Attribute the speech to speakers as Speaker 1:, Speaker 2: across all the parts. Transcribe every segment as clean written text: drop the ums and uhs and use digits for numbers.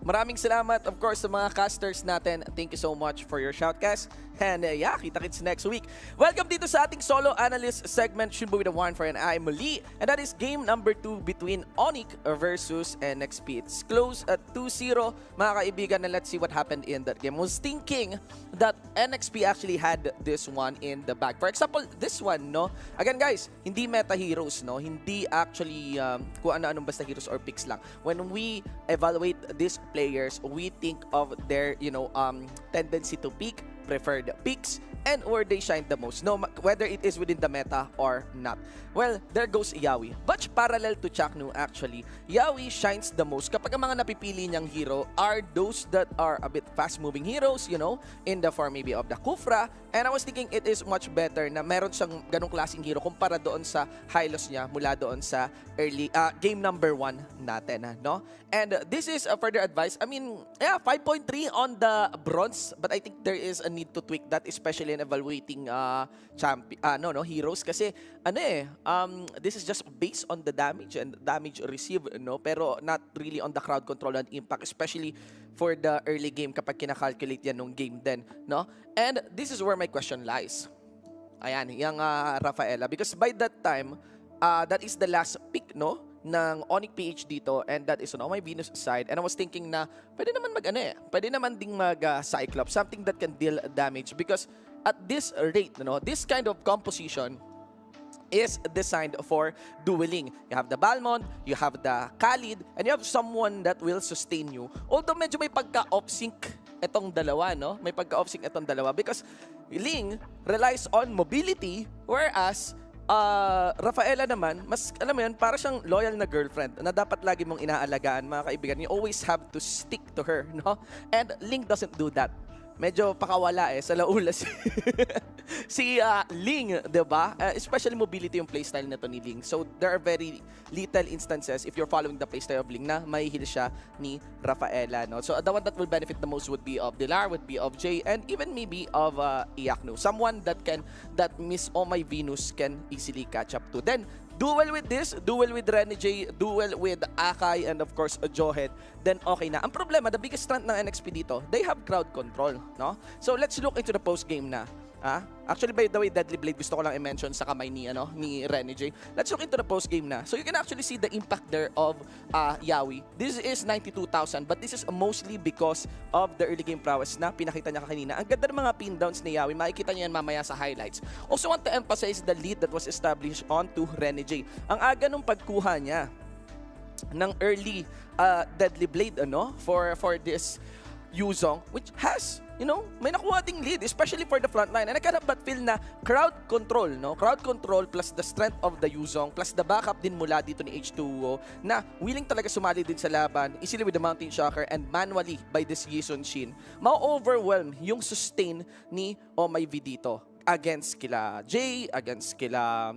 Speaker 1: Maraming salamat, of course, sa mga casters natin. Thank you so much for your shoutcast. And yeah, kita-kits next week. Welcome dito sa ating solo analyst segment, Shunbo with a 1 for an I, Muli. And that is game number 2 between Onic versus NXP. It's close at 2-0, mga kaibigan, and let's see what happened in that game. I was thinking that NXP actually had this one in the bag. For example, this one, no? Again, guys, hindi meta heroes, no? Hindi actually kung ano-anong basta heroes or picks lang. When we evaluate these players, we think of their, tendency to peak, preferred picks, and where they shine the most, no, whether it is within the meta or not. Well, there goes Yawi. But parallel to Chaknu, actually, Yawi shines the most kapag ang mga napipili niyang hero are those that are a bit fast-moving heroes, in the form maybe of the Kufra. And I was thinking it is much better na meron siyang ganong klaseng hero kumpara doon sa highlos niya mula doon sa early game number 1 natin, no? And this is a further advice. I mean, yeah, 5.3 on the bronze, but I think there is a need to tweak that, especially in evaluating heroes kasi this is just based on the damage and damage received, no? Pero not really on the crowd control and impact, especially for the early game kapag kinakalculate yan nung game din, no? And this is where my question lies. Ayan, yung Rafaela, because by that time, that is the last pick, no, ng Onic-Ph dito, and that is on my Venus side. And I was thinking na pwede naman pwede naman ding mag-Cyclops, something that can deal damage, because at this rate, this kind of composition is designed for dueling. You have the Balmond, you have the Khalid, and you have someone that will sustain you. Although medyo may pagka-off-sync itong dalawa, no? May pagka-off-sync itong dalawa because Ling relies on mobility, whereas Rafaela naman, mas, alam mo yun, para siyang loyal na girlfriend na dapat lagi mong inaalagaan, mga kaibigan. You always have to stick to her, no? And Ling doesn't do that. Medyo pakawala sa laula si Ling, diba? Especially mobility yung playstyle na to ni Ling. So there are very little instances if you're following the playstyle of Ling na may heal siya ni Rafaela, no? So the one that will benefit the most would be of Dilar, would be of Jay, and even maybe of Iaknu. Someone that Miss Oh My Venus can easily catch up to. Then duel with this, duel with Renegade, duel with Akai, and of course, Johed, then okay na. Ang problema, the biggest strength ng NXP dito, they have crowd control, no? So let's look into the post-game na. Actually, by the way, Deadly Blade, gusto ko lang i-mention sa kamay ni Renegade. Let's look into the post-game na. So you can actually see the impact there of Yawi. This is 92,000, but this is mostly because of the early game prowess na pinakita niya kanina. Ang ganda ng mga pin downs ni Yawi. Makikita niyo yan mamaya sa highlights. Also want to emphasize the lead that was established onto Renegade. Ang aga nung pagkuha niya ng early Deadly Blade for this Yuzong, which has, may nakuha ding lead, especially for the front line. And I cannot but feel na crowd control, no? Crowd control plus the strength of the Yuzong, plus the backup din mula dito ni H2O na willing talaga sumali din sa laban, easily with the Mountain Shocker and manually by this Yizun Shin. Ma-overwhelm yung sustain ni Oh My V dito against kila Jay, against kila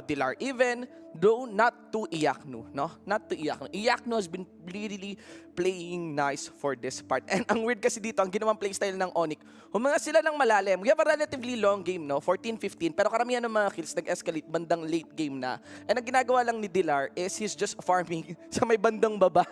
Speaker 1: Dilar even, though not to Iaknu, no? Not to Iaknu. Iaknu has been really playing nice for this part. And ang weird kasi dito, ang ginawang playstyle ng Onic, huminga sila ng malalim. We have a relatively long game, no? 14-15, pero karamihan ng mga kills nag-escalate bandang late game na. And ang ginagawa lang ni Dilar is he's just farming sa may bandang baba.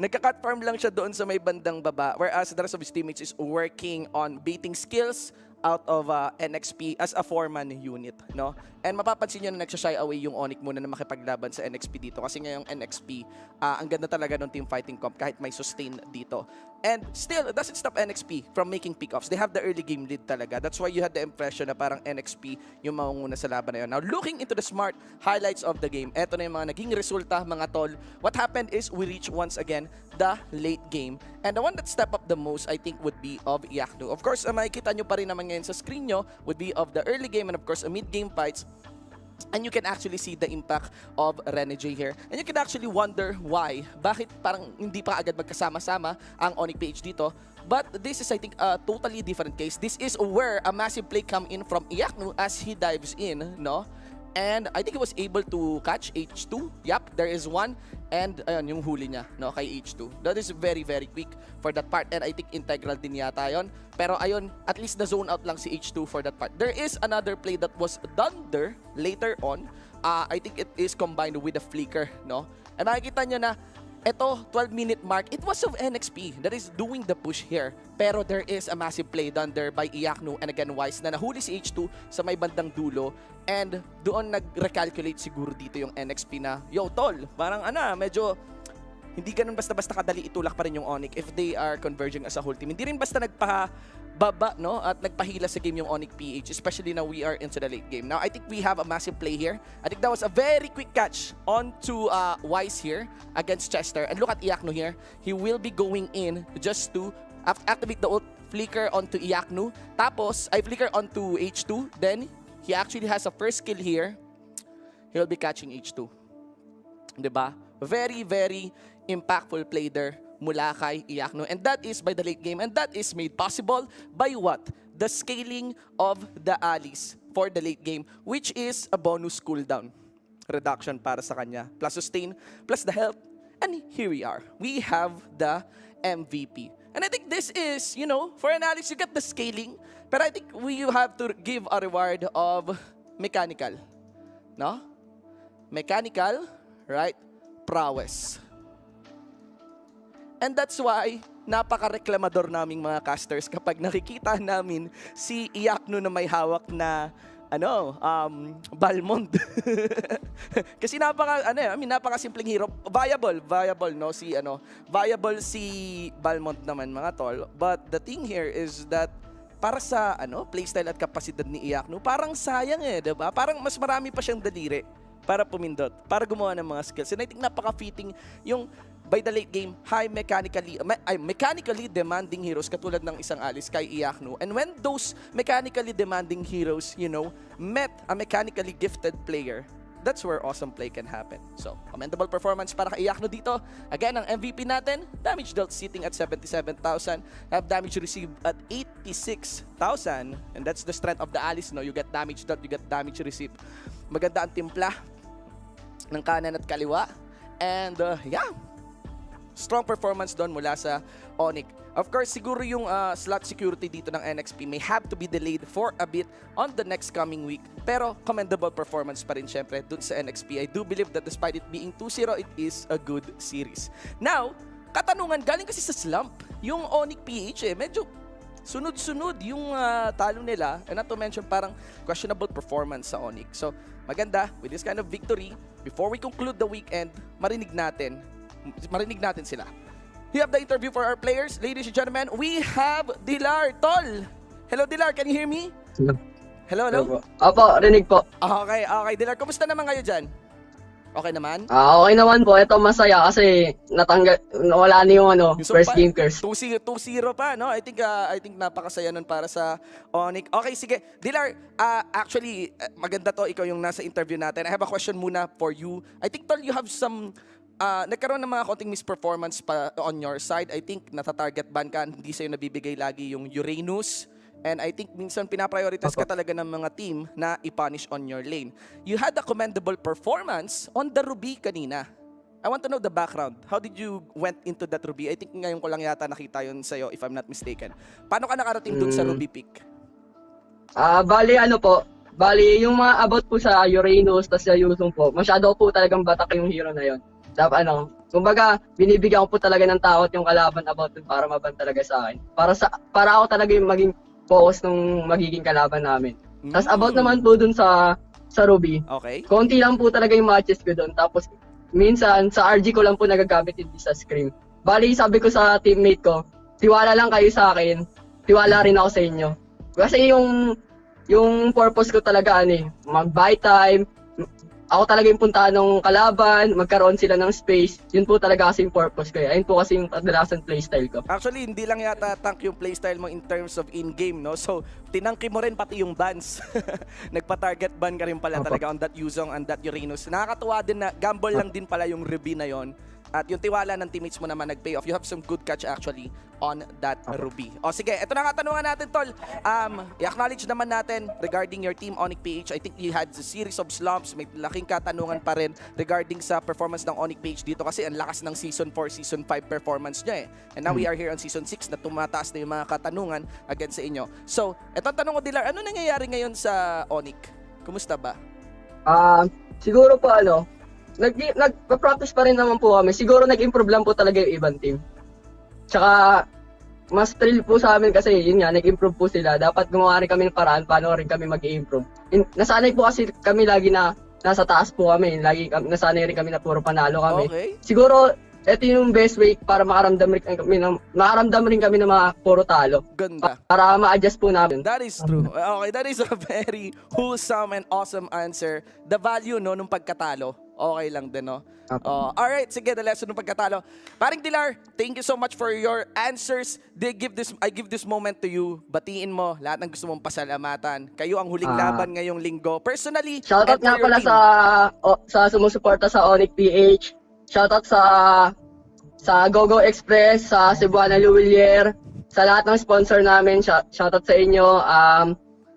Speaker 1: Nagka-cut farm lang siya doon sa may bandang baba, whereas the rest of his teammates is working on baiting skills out of NXP as a 4-man unit, no? And mapapansin nyo na nagsashy away yung Onic muna na makipaglaban sa NXP dito kasi ngayong NXP, ang ganda talaga ng team fighting comp kahit may sustain dito. And still, it doesn't stop NXP from making pick-offs. They have the early game lead talaga. That's why you had the impression na parang NXP yung mangunguna sa laban na yun. Now, looking into the smart highlights of the game, eto na yung mga naging resulta, mga tol. What happened is we reach once again the late game. And the one that step up the most, I think, would be of Iaknu. Of course, makikita nyo pa rin naman ngayon sa screen nyo would be of the early game and of course, mid-game fights. And you can actually see the impact of Renegade here. And you can actually wonder why. Bakit parang hindi pa agad magkasama-sama ang Onic-Ph dito. But this is, I think, a totally different case. This is where a massive play come in from Iaknu as he dives in, no? And I think he was able to catch H2. Yup, there is one. And ayun, yung huli niya, no, kay H2. That is very quick for that part. And I think integral din yata yun. Pero ayun, at least na-zone out lang si H2 for that part. There is another play that was done there later on. I think it is combined with a flicker, no? And makikita nyo na Ito, 12-minute mark, it was of NXP that is doing the push here. Pero there is a massive play done there by Iaknu and again Wise na nahuli si H2 sa may bandang dulo. And doon nag-recalculate siguro dito yung NXP na, yo tol, parang medyo hindi ganun basta-basta kadali itulak pa rin yung Onic if they are converging as a whole team. Hindi rin basta nagpababa, no? At nagpahila sa game yung Onic-PH, especially now we are into the late game. Now, I think we have a massive play here. I think that was a very quick catch onto Wise here against Chester. And look at Iaknu here. He will be going in just to activate the ult, flicker onto Iaknu. Tapos, I flicker onto H2. Then, he actually has a first kill here. He'll be catching H2. Diba? Very, very impactful play there mula kay Iaknu. And that is by the late game. And that is made possible by what? The scaling of the allies for the late game, which is a bonus cooldown reduction para sa kanya. Plus sustain, plus the health. And here we are. We have the MVP. And I think this is, you know, for an allies, you get the scaling. But I think we have to give a reward of mechanical. No? Mechanical, right? Prowess. And that's why, napaka-reklamador naming mga casters kapag nakikita namin si Iaknu na may hawak na, Balmond. Kasi napaka-simpleng hero. Viable, no? Viable si Balmond naman, mga tol. But the thing here is that, para sa, playstyle at kapasidad ni Iaknu, parang sayang diba? Parang mas marami pa siyang daliri para pumindot, para gumawa ng mga skills. And I think napaka-fitting yung by the late game, mechanically demanding heroes katulad ng isang Alice kay Iaknu. And when those mechanically demanding heroes, met a mechanically gifted player, that's where awesome play can happen. So, commendable performance para kay Iaknu dito. Again, ang MVP natin, damage dealt sitting at 77,000, have damage received at 86,000. And that's the strength of the Alice, no? You get damage dealt, you get damage received. Maganda ang timpla ng kanan at kaliwa. And strong performance doon mula sa Onic. Of course, siguro yung slot security dito ng NXP may have to be delayed for a bit on the next coming week. Pero commendable performance pa rin syempre dun sa NXP. I do believe that despite it being 2-0, it is a good series. Now, katanungan, galing kasi sa slump, yung Onic-PH medyo sunod-sunod yung talo nila. And not to mention parang questionable performance sa Onic. So, maganda with this kind of victory, before we conclude the weekend, marinig natin sila. We have the interview for our players. Ladies and gentlemen, we have Dilar. Tol! Hello, Dilar. Can you hear me? Hello?
Speaker 2: Opo, rinig po.
Speaker 1: Okay. Dilar, kumusta naman kayo dyan? Okay naman?
Speaker 2: Okay naman po. Ito masaya kasi nawala na yung first game curse.
Speaker 1: 2-0 pa, no? I think napakasaya nun para sa Onic. Okay, sige. Dilar, actually, maganda to. Ikaw yung nasa interview natin. I have a question muna for you. I think, Tol, you have some nagkaroon ng mga konting misperformance pa on your side. I think nata-target ban ka, hindi sa'yo nabibigay lagi yung Uranus. And I think minsan pinaprioritize ka talaga ng mga team na i-punish on your lane. You had a commendable performance on the Ruby kanina. I want to know the background. How did you went into that Ruby? I think ngayon ko lang yata nakita yun sa'yo, if I'm not mistaken. Paano ka nakarating dun sa Ruby pick?
Speaker 2: Bali yung mga about po sa Uranus tas sa Yusung po, masyado po talagang batak yung hero na yon. Dapat kumbaga, binibigyan ko po talaga ng takot yung kalaban about para maban talaga sa akin. Para ako talaga yung maging focus nung magiging kalaban namin. Tapos about naman po dun sa Ruby.
Speaker 1: Okay.
Speaker 2: Konti lang po talaga yung matches ko dun. Tapos minsan sa RG ko lang po nagagamit hindi sa scrim. Bali, sabi ko sa teammate ko, tiwala lang kayo sa akin. Tiwala rin ako sa inyo. Kasi yung purpose ko talaga mag-buy time. Ako talaga yung puntahan ng kalaban, magkaroon sila ng space. Yun po talaga kasi yung purpose ko. Ayun po kasi yung kadalasan playstyle ko.
Speaker 1: Actually, hindi lang yata tank yung playstyle mo in terms of in-game, no? So, tinangki mo rin pati yung bans. Nagpa-target ban ka rin pala talaga on that Yuzong and that Uranus. Nakakatuwa din na gamble lang din pala yung Ruby na yon. At yung tiwala ng teammates mo naman nag-pay off. You have some good catch actually on that Ruby. O sige, ito na katanungan natin, Tol. I-acknowledge naman natin regarding your team, Onic-PH. I think you had a series of slumps. May laking katanungan pa rin regarding sa performance ng Onic-PH dito kasi ang lakas ng Season 4, Season 5 performance niya And now we are here on Season 6 na tumataas na yung mga katanungan against sa inyo. So, ito ang tanong ko, Dilar. Ano nangyayari ngayon sa Onic? Kumusta ba?
Speaker 2: Siguro po nagpa-practice pa rin naman po kami. Siguro nag-improve lang po talaga yung ibang team. Tsaka, mas thrill po sa amin kasi yun nga, nag-improve po sila. Dapat gumawa rin kami ng paraan paano rin kami mag-i-improve. Nasanay po kasi kami lagi na nasa taas po kami. Nasanay rin kami na puro panalo kami.
Speaker 1: Okay.
Speaker 2: Siguro, ito yung best way para makaramdam rin kami ng mga puro talo.
Speaker 1: Ganda.
Speaker 2: Para ma-adjust po namin.
Speaker 1: That is true. Okay, that is a very wholesome and awesome answer. The value, no, nung pagkatalo, okay lang din, no? Alright, sige, the lesson ng pagkatalo. Paring Dilar, thank you so much for your answers. I give this moment to you. Batiin mo lahat ng gusto mong pasalamatan. Kayo ang huling laban ngayong linggo. Personally,
Speaker 2: shoutout nga pala sa sumusuporta sa Onic-Ph. Shoutout sa GoGo Express, sa Cebuana Luwilier, sa lahat ng sponsor namin. Shoutout sa inyo.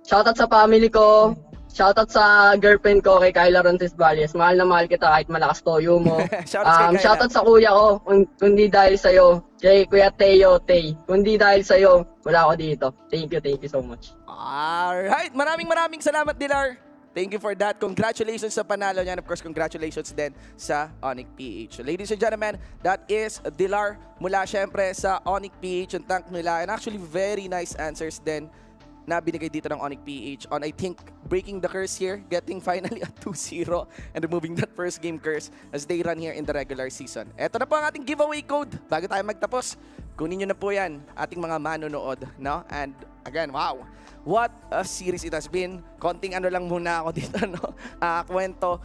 Speaker 2: Shoutout sa family ko. Shoutout sa girlfriend ko kay Kyla Rontes Valles. Mahal na mahal kita kahit malakas toyo mo. Shoutout sa kuya ko, kundi dahil sa'yo. Kay Kuya Teo, kundi dahil sa'yo, wala ako dito. Thank you so much.
Speaker 1: Alright, maraming salamat, Dilar. Thank you for that. Congratulations sa panalo niyan. Of course, congratulations din sa Onic-Ph. So, ladies and gentlemen, that is Dilar mula syempre sa Onic-Ph. Ang tank nila. And actually, very nice answers din na binigay dito ng Onic-Ph on, I think, breaking the curse here, getting finally a 2-0 and removing that first game curse as they run here in the regular season. Ito na po ang ating giveaway code. Bago tayo magtapos, kunin nyo na po yan, ating mga manonood. No? And again, wow! What a series it has been. Konting ano lang muna ako dito, no? Kwento.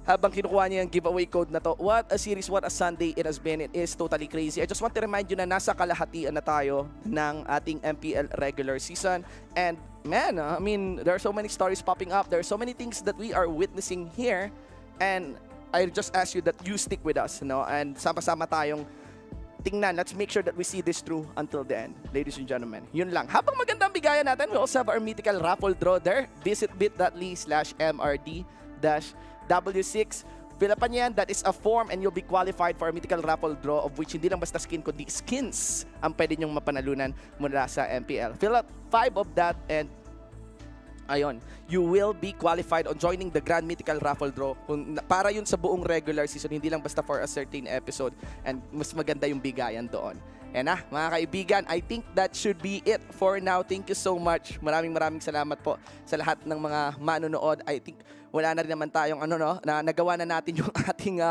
Speaker 1: Habang kinukuha niya yung giveaway code na to. What a series, what a Sunday it has been. It is totally crazy. I just want to remind you na nasa kalahatian na tayo ng ating MPL regular season. And man, I mean, there are so many stories popping up. There are so many things that we are witnessing here. And I just ask you that you stick with us, no? And sama-sama tayong tingnan. Let's make sure that we see this through until the end, ladies and gentlemen. Yun lang. Habang magandang bigayan natin, we also have our mythical raffle draw there. Visit bit.ly/MRD-W6. Fill up yan. That is a form and you'll be qualified for a mythical raffle draw of which hindi lang basta skin, kundi skins ang pwede nyong mapanalunan mula sa MPL. Fill up 5 of that and ayun, you will be qualified on joining the Grand Mythical Raffle Draw. Para yun sa buong regular season, hindi lang basta for a certain episode. And mas maganda yung bigayan doon. And mga kaibigan, I think that should be it for now. Thank you so much. Maraming salamat po sa lahat ng mga manonood. I think wala na rin naman tayong na nagawa na natin yung ating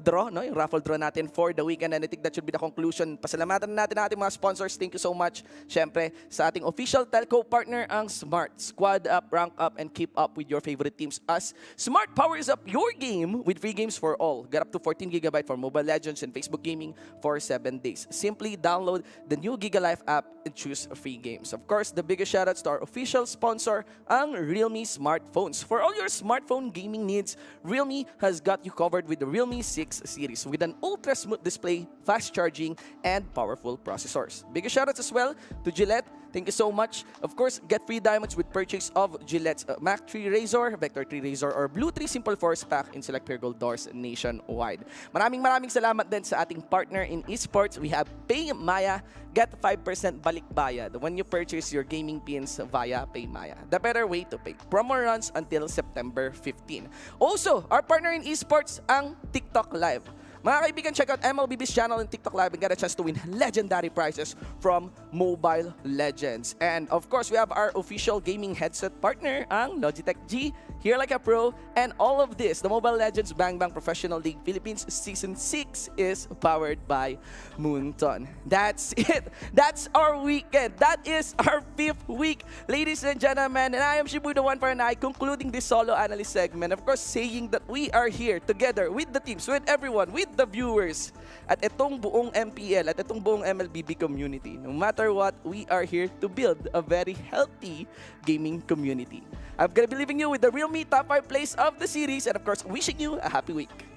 Speaker 1: draw, no? Yung raffle draw natin for the weekend, and I think that should be the conclusion. Pasalamatan natin ang ating mga sponsors. Thank you so much. Syempre, sa ating official telco partner, ang Smart. Squad up, rank up, and keep up with your favorite teams as Smart powers up your game with free games for all. Get up to 14GB for Mobile Legends and Facebook Gaming for 7 days. Simply download the new GigaLife app and choose free games. Of course, the biggest shoutouts to our official sponsor, ang Realme smartphones. For all your smartphone gaming needs, Realme has got you covered with the Realme 6 series with an ultra smooth display, fast charging, and powerful processors. Biggest shoutouts as well to Gillette. Thank you so much. Of course, get free diamonds with purchase of Gillette's Mach 3 Razor, Vector 3 Razor, or Blue 3 Simple Force Pack in select Pure Gold doors nationwide. Maraming salamat din sa ating partner in esports. We have PayMaya. Get 5% balik bayad when you purchase your gaming pins via PayMaya. The better way to pay. Promo runs until September 15. Also, our partner in esports, ang TikTok Live. Mga kaibigan, check out MLBB's channel and TikTok Live and get a chance to win legendary prizes from Mobile Legends. And of course, we have our official gaming headset partner, ang Logitech G, Here Like a Pro, and all of this, the Mobile Legends Bang Bang Professional League Philippines Season 6 is powered by Moonton. That's it. That's our weekend. That is our 5th week, ladies and gentlemen. And I am Shibu the One for an Eye, concluding this solo analyst segment. Of course, saying that we are here together with the teams, with everyone, with the viewers, at itong buong MPL, at itong buong MLBB community. No matter what, we are here to build a very healthy gaming community. I'm gonna be leaving you with the Realme top 5 plays of the series, and of course, wishing you a happy week.